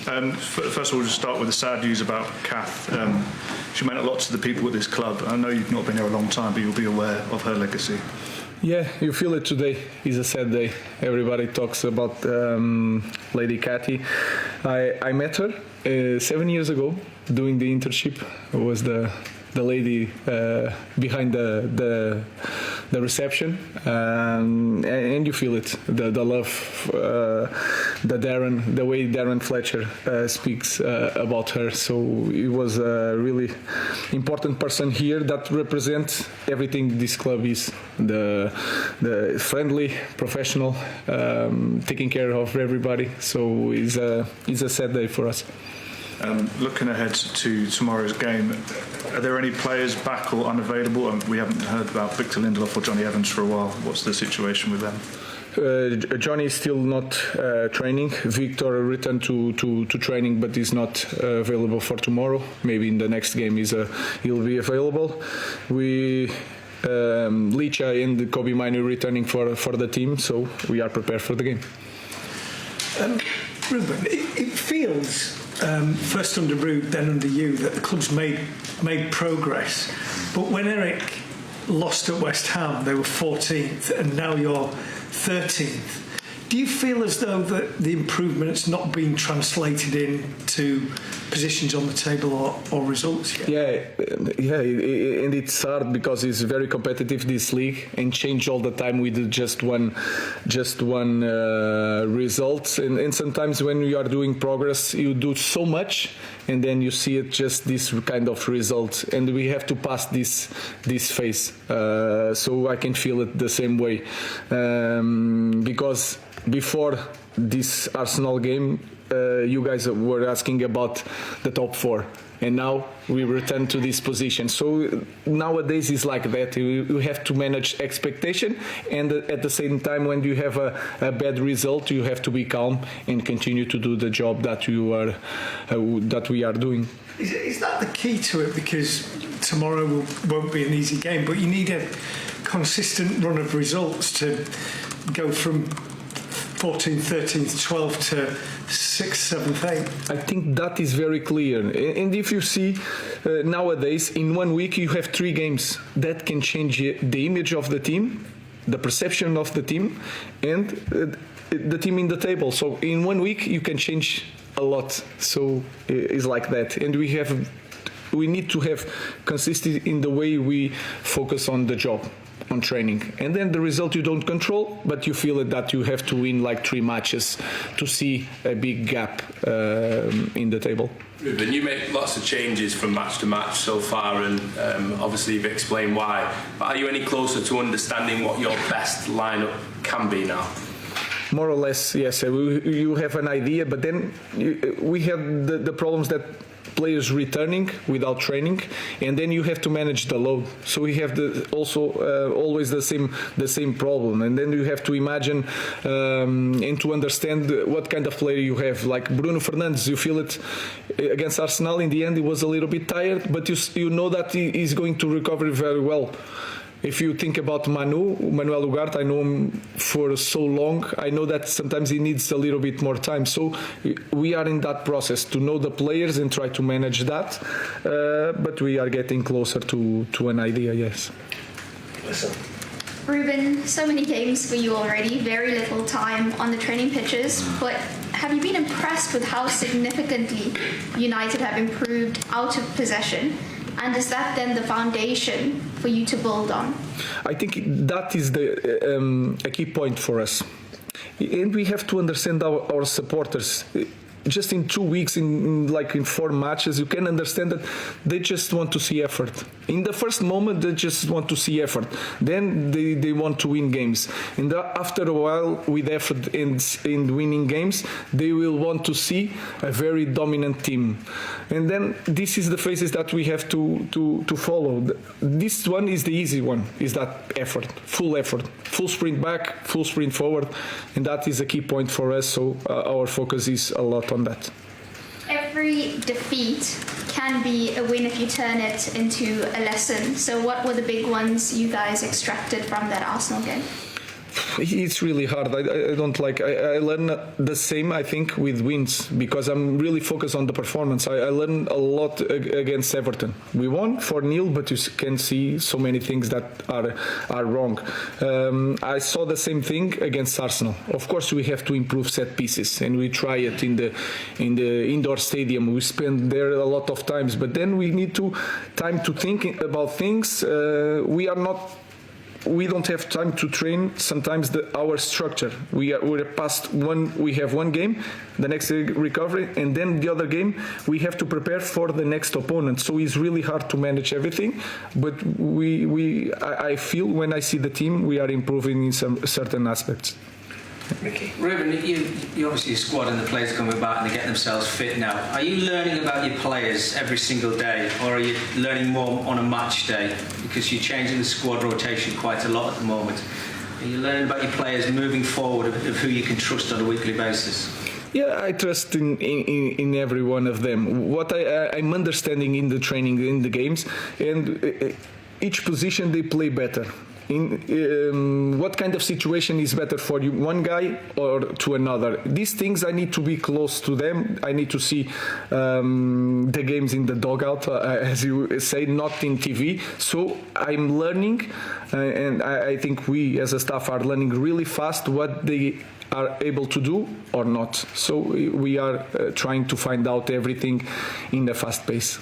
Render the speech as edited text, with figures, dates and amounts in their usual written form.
First of all, just start with the sad news about Kath. She meant a lot to the people at this club. I know you've not been here a long time, but you'll be aware of her legacy. Yeah, you feel it today. It's a sad day. Everybody talks about Lady Cathy. I met her 7 years ago doing the internship. I was the lady behind the reception, and you feel it, the love, the way Darren Fletcher speaks about her. So it was a really important person here that represents everything this club is: the friendly, professional, taking care of everybody. So it's a sad day for us. Looking ahead to tomorrow's game, are there any players back or unavailable? We haven't heard about Victor Lindelof or Johnny Evans for a while. What's the situation with them? Johnny is still not training. Victor returned to training, but is not available for tomorrow. Maybe in the next game he'll be available. Licha and Kobe Minu returning for the team, so we are prepared for the game. Ruben, it feels, first under Ruud, then under you, that the club's made progress. But when Eric lost at West Ham, they were 14th, and now you're 13th. Do you feel as though that the improvement's not been translated into positions on the table or results yet? Yeah, and it's hard because it's very competitive, this league, and change all the time with just one result. And sometimes when you are doing progress, you do so much, and then you see it just this kind of result. And we have to pass this phase. So I can feel it the same way, because before this Arsenal game, you guys were asking about the top four, and now we return to this position. So nowadays it's like that. You have to manage expectation, and at the same time, when you have a bad result, you have to be calm and continue to do the job that we are doing. Is that the key to it? Because tomorrow won't be an easy game, but you need a consistent run of results to go from 14th, 13th, 12th to 6th, 7th, 8th. I think that is very clear. And if you see nowadays, in 1 week you have 3 games that can change the image of the team, the perception of the team, and the team in the table. So in 1 week you can change a lot. So it's like that. And we need to have consistency in the way we focus on the job, on training. And then the result you don't control, but you feel it that you have to win like 3 matches to see a big gap in the table. Ruben, you make lots of changes from match to match so far, and obviously you've explained why. But are you any closer to understanding what your best lineup can be now? More or less, yes. You have an idea, but then we have the problems that players returning without training, and then you have to manage the load. So we have always the same problem, and then you have to imagine and to understand what kind of player you have. Like Bruno Fernandes, you feel it against Arsenal. In the end, he was a little bit tired, but you know that he is going to recover very well. If you think about Manuel Ugarte, I know him for so long. I know that sometimes he needs a little bit more time. So we are in that process to know the players and try to manage that. But we are getting closer to an idea, yes. Ruben, so many games for you already, very little time on the training pitches. But have you been impressed with how significantly United have improved out of possession? And is that then the foundation for you to build on? I think that is a key point for us. And we have to understand our supporters. Just in 2 weeks, in 4 matches, you can understand that they just want to see effort. In the first moment, they just want to see effort. Then they want to win games. And after a while, with effort in winning games, they will want to see a very dominant team. And then this is the phases that we have to follow. This one is the easy one, is that effort, full sprint back, full sprint forward. And that is a key point for us, so our focus is a lot on that. Every defeat can be a win if you turn it into a lesson. So what were the big ones you guys extracted from that Arsenal game? It's really hard. I don't like. I learn the same. I think with wins because I'm really focused on the performance. I learned a lot against Everton. We won 4-0, but you can see so many things that are wrong. I saw the same thing against Arsenal. Of course, we have to improve set pieces, and we try it in the indoor stadium. We spend there a lot of times, but then we need time to think about things. We don't have time to train sometimes our structure. We're past one. We have one game, the next recovery, and then the other game we have to prepare for the next opponent. So it's really hard to manage everything. But I feel when I see the team, we are improving in some certain aspects. Ricky. Ruben, you obviously a squad and the players coming back and they're getting themselves fit now. Are you learning about your players every single day, or are you learning more on a match day? Because you're changing the squad rotation quite a lot at the moment. Are you learning about your players moving forward of who you can trust on a weekly basis? Yeah, I trust in every one of them. What I'm understanding in the training, in the games, and each position they play better. In what kind of situation is better for you, one guy or to another? These things I need to be close to them. I need to see the games in the dugout, as you say, not in TV. So I'm learning, and I think we as a staff are learning really fast what they are able to do or not. So we are trying to find out everything in a fast pace.